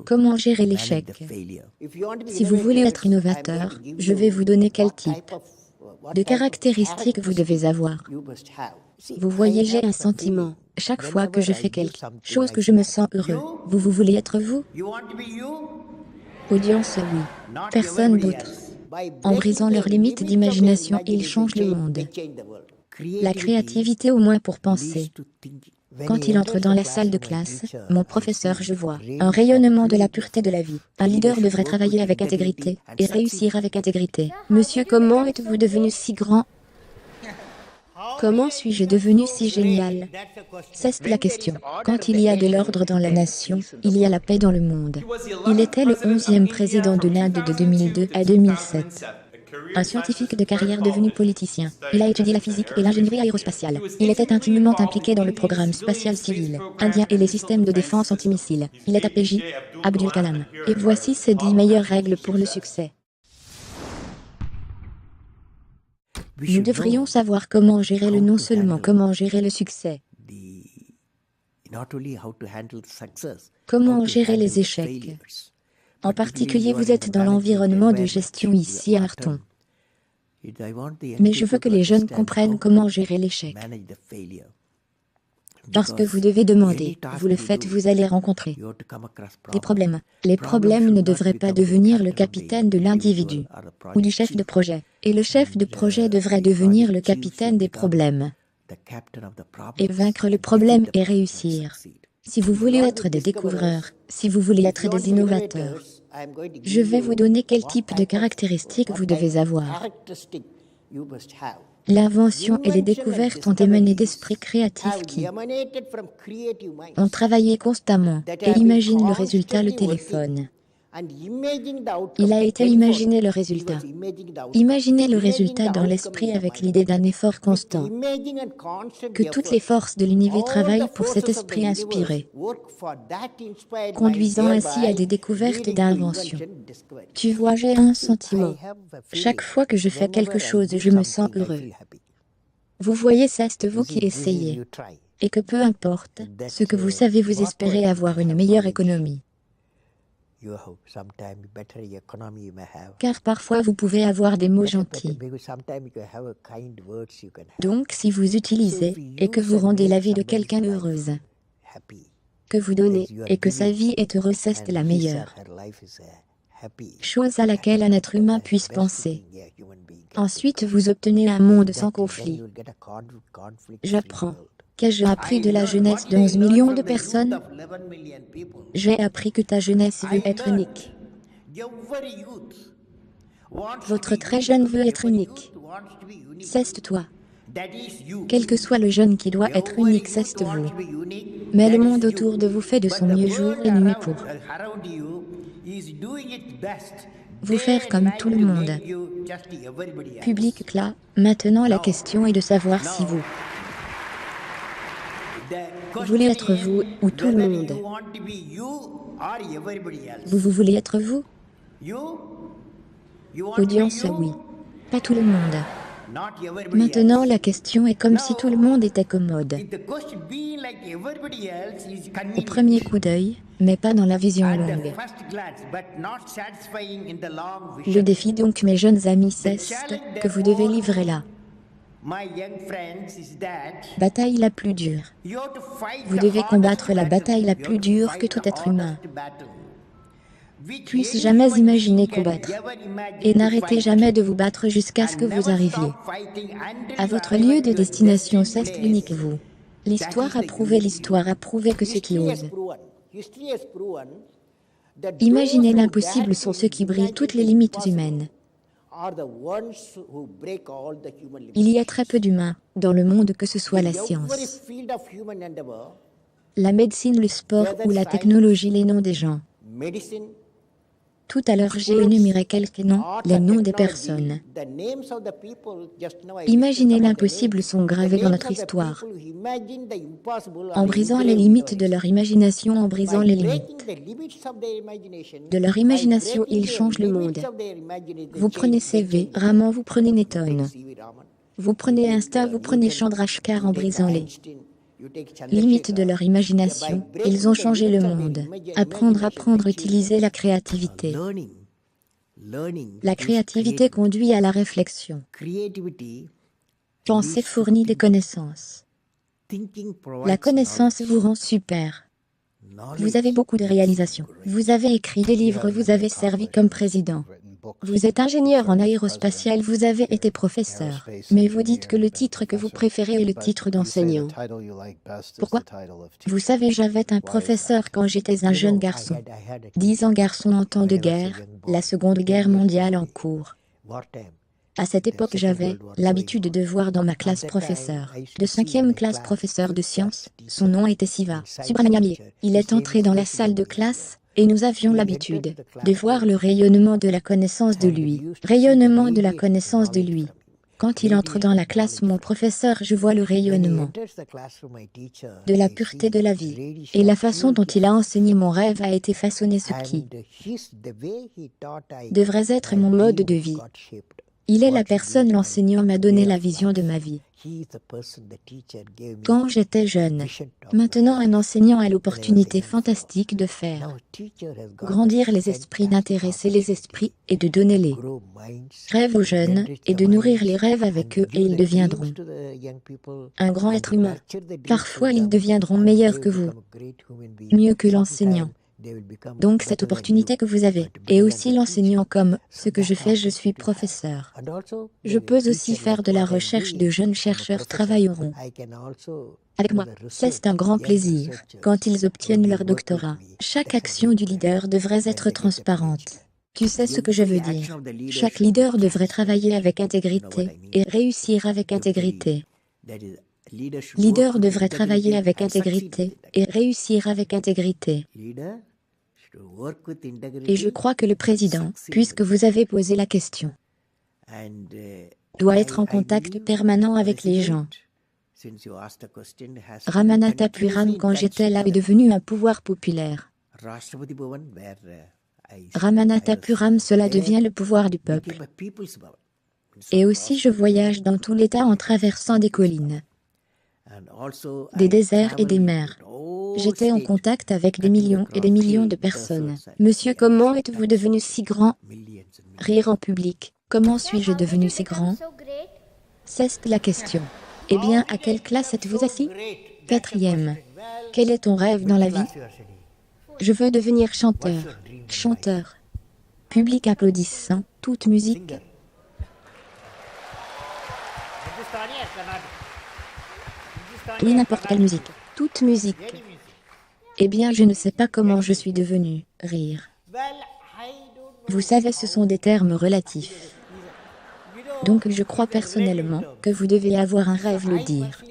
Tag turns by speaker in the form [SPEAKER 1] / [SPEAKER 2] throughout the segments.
[SPEAKER 1] Comment gérer l'échec? Si vous voulez être innovateur, je vais vous donner quel type de caractéristiques vous devez avoir. Vous voyez, j'ai un sentiment. Chaque fois que je fais quelque chose que je me sens heureux. Vous voulez être vous? Audience, oui. Personne d'autre. En brisant leurs limites d'imagination, ils changent le monde. La créativité au moins pour penser. Quand il entre dans la salle de classe, mon professeur, je vois un rayonnement de la pureté de la vie. Un leader devrait travailler avec intégrité et réussir avec intégrité. Monsieur, comment êtes-vous devenu si grand? Comment suis-je devenu si génial? C'est la question. Quand il y a de l'ordre dans la nation, il y a la paix dans le monde. Il était le 11e président de l'Inde de 2002 à 2007. Un scientifique de carrière devenu politicien. Il a étudié la physique et l'ingénierie aérospatiale. Il était intimement impliqué dans le programme spatial civil indien et les systèmes de défense antimissiles. Il est APJ, Abdul Kalam. Et voici ses 10 meilleures règles pour le succès. Nous devrions savoir comment gérer non seulement comment gérer le succès, comment gérer les échecs. En particulier, vous êtes dans l'environnement de gestion ici à Arton. Mais je veux que les jeunes comprennent comment gérer l'échec. Parce que vous devez demander, vous le faites, vous allez rencontrer des problèmes. Les problèmes ne devraient pas devenir le capitaine de l'individu ou du chef de projet. Et le chef de projet devrait devenir le capitaine des problèmes. Et vaincre le problème et réussir. Si vous voulez être des découvreurs, si vous voulez être des innovateurs, je vais vous donner quel type de caractéristiques vous devez avoir. L'invention et les découvertes ont émané d'esprits créatifs qui ont travaillé constamment et imaginent le résultat, le téléphone. Il a été imaginé le résultat. Imaginez le résultat dans l'esprit avec l'idée d'un effort constant. Que toutes les forces de l'univers travaillent pour cet esprit inspiré, conduisant ainsi à des découvertes et d'inventions. Tu vois, j'ai un sentiment. Chaque fois que je fais quelque chose, je me sens heureux. Vous voyez, c'est vous qui essayez. Et que peu importe ce que vous savez, vous espérez avoir une meilleure économie. Car parfois vous pouvez avoir des mots gentils. Donc si vous utilisez et que vous rendez la vie de quelqu'un heureuse, que vous donnez et que sa vie est heureuse, c'est la meilleure chose à laquelle un être humain puisse penser. Ensuite vous obtenez un monde sans conflit. J'apprends. Qu'ai-je appris de la jeunesse de 11 millions de personnes? J'ai appris que ta jeunesse veut être unique. Votre très jeune veut être unique. C'est toi. Quel que soit le jeune qui doit être unique, c'est vous. Mais le monde autour de vous fait de son mieux jour et nuit pour vous faire comme tout le monde. Public cla. Maintenant la question est de savoir si vous voulez être vous ou tout le monde. Vous voulez être vous? Audience, oui. Pas tout le monde. Maintenant, la question est comme si tout le monde était commode. Au premier coup d'œil, mais pas dans la vision longue. Le défi donc, mes jeunes amis, c'est que vous devez livrer la bataille la plus dure. Vous devez combattre la bataille la plus dure que tout être humain puisse jamais imaginer combattre. Et n'arrêtez jamais de vous battre jusqu'à ce que vous arriviez à votre lieu de destination, c'est l'unique vous. L'histoire a prouvé que ceux qui osent imaginer l'impossible sont ceux qui brisent toutes les limites humaines. Il y a très peu d'humains dans le monde, que ce soit la science, la médecine, le sport ou la technologie, les noms des gens. Tout à l'heure, j'ai énuméré quelques noms, les noms des personnes. Imaginez l'impossible sont gravés dans notre histoire. En brisant les limites de leur imagination, en brisant les limites de leur imagination, ils changent le monde. Vous prenez CV, Raman, vous prenez Newton. Vous prenez Insta, vous prenez Chandrasekhar en brisant les Limite de leur imagination, ils ont changé le monde. Apprendre, utiliser la créativité. La créativité conduit à la réflexion. Penser fournit des connaissances. La connaissance vous rend super. Vous avez beaucoup de réalisations. Vous avez écrit des livres, vous avez servi comme président. Vous êtes ingénieur en aérospatial, vous avez été professeur. Mais vous dites que le titre que vous préférez est le titre d'enseignant. Pourquoi? Vous savez, j'avais un professeur quand j'étais un jeune garçon. 10 ans garçon en temps de guerre, la Seconde Guerre mondiale en cours. À cette époque, j'avais l'habitude de voir dans ma classe professeur, de 5e classe professeur de sciences. Son nom était Siva Subramaniam. Il est entré dans la salle de classe, et nous avions l'habitude de voir le rayonnement de la connaissance de lui. Rayonnement de la connaissance de lui. Quand il entre dans la classe, mon professeur, je vois le rayonnement de la pureté de la vie. Et la façon dont il a enseigné mon rêve a été façonné ce qui devrait être mon mode de vie. Il est la personne, l'enseignant m'a donné la vision de ma vie. Quand j'étais jeune, maintenant un enseignant a l'opportunité fantastique de faire grandir les esprits, d'intéresser les esprits et de donner les rêves aux jeunes et de nourrir les rêves avec eux et ils deviendront un grand être humain. Parfois ils deviendront meilleurs que vous, mieux que l'enseignant. Donc cette opportunité que vous avez, et aussi l'enseignant comme ce que je fais, je suis professeur. Je peux aussi faire de la recherche, de jeunes chercheurs travailleront avec moi. C'est un grand plaisir quand ils obtiennent leur doctorat. Chaque action du leader devrait être transparente. Tu sais ce que je veux dire. Chaque leader devrait travailler avec intégrité et réussir avec intégrité. Leader devrait travailler avec intégrité et réussir avec intégrité. Et je crois que le président, puisque vous avez posé la question, doit être en contact permanent avec les gens. Ramanathapuram, quand j'étais là, est devenu un pouvoir populaire. Ramanathapuram, cela devient le pouvoir du peuple. Et aussi je voyage dans tout l'État en traversant des collines, des déserts et des mers. J'étais en contact avec des millions et des millions de personnes. Monsieur, comment êtes-vous devenu si grand? Rire en public. Comment suis-je devenu si grand? C'est la question. Eh bien, à quelle classe êtes-vous assis? 4e. Quel est ton rêve dans la vie? Je veux devenir chanteur. Chanteur. Public applaudissant. Toute musique. Oui, n'importe quelle musique. Toute musique. Eh bien, je ne sais pas comment je suis devenu. Rire. Vous savez, ce sont des termes relatifs. Donc je crois personnellement que vous devez avoir un rêve, le dire.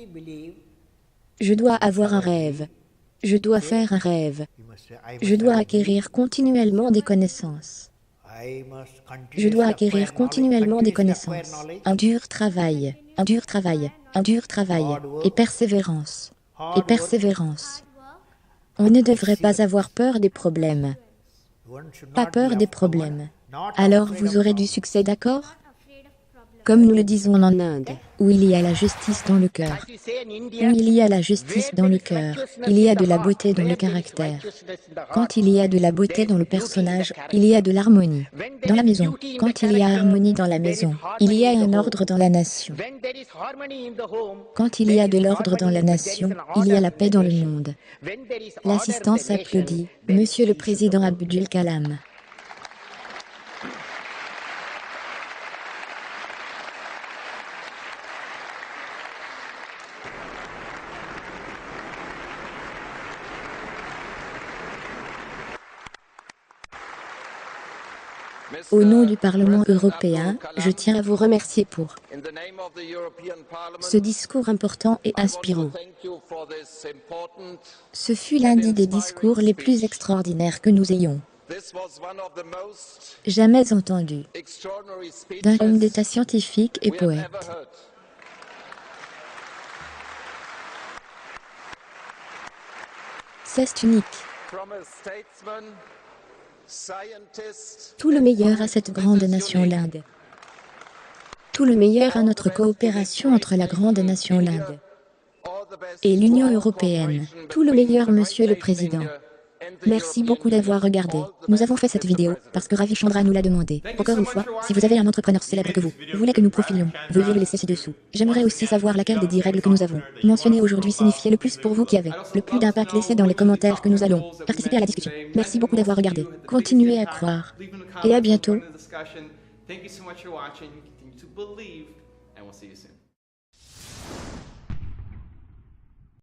[SPEAKER 1] Je dois avoir un rêve. Je dois faire un rêve. Je dois acquérir continuellement des connaissances. Je dois acquérir continuellement des connaissances. Un dur travail, un dur travail, un dur travail, et persévérance, et persévérance. On ne devrait pas avoir peur des problèmes. Pas peur des problèmes. Alors vous aurez du succès, d'accord? Comme nous le disons en Inde, où il y a la justice dans le cœur. Où il y a la justice dans le cœur, il y a de la beauté dans le caractère. Quand il y a de la beauté dans le personnage, il y a de l'harmonie dans la maison. Quand il y a harmonie dans la maison, il y a un ordre dans la nation. Quand il y a de l'ordre dans la nation, il y a la paix dans le monde. L'assistance applaudit. Monsieur le Président Abdul Kalam. Au nom du Parlement européen, je tiens à vous remercier pour ce discours important et inspirant. Ce fut l'un des discours les plus extraordinaires que nous ayons jamais entendu d'un homme d'État scientifique et poète. C'est unique. Tout le meilleur à cette grande nation l'Inde. Tout le meilleur à notre coopération entre la grande nation l'Inde Et l'Union européenne. Tout le meilleur, Monsieur le Président. Merci beaucoup d'avoir regardé. Nous avons fait cette vidéo parce que Ravi Chandra nous l'a demandé. Encore une fois, si vous avez un entrepreneur célèbre que vous voulez que nous profilions, veuillez le laisser ci-dessous. J'aimerais aussi savoir laquelle des 10 règles que nous avons mentionnées aujourd'hui signifiait le plus pour vous qui avez le plus d'impact. Laissez dans les commentaires que nous allons participer à la discussion. Merci beaucoup d'avoir regardé. Continuez à croire. Et à bientôt.
[SPEAKER 2] Thank you so much for watching. Continue to believe, and we'll see you soon.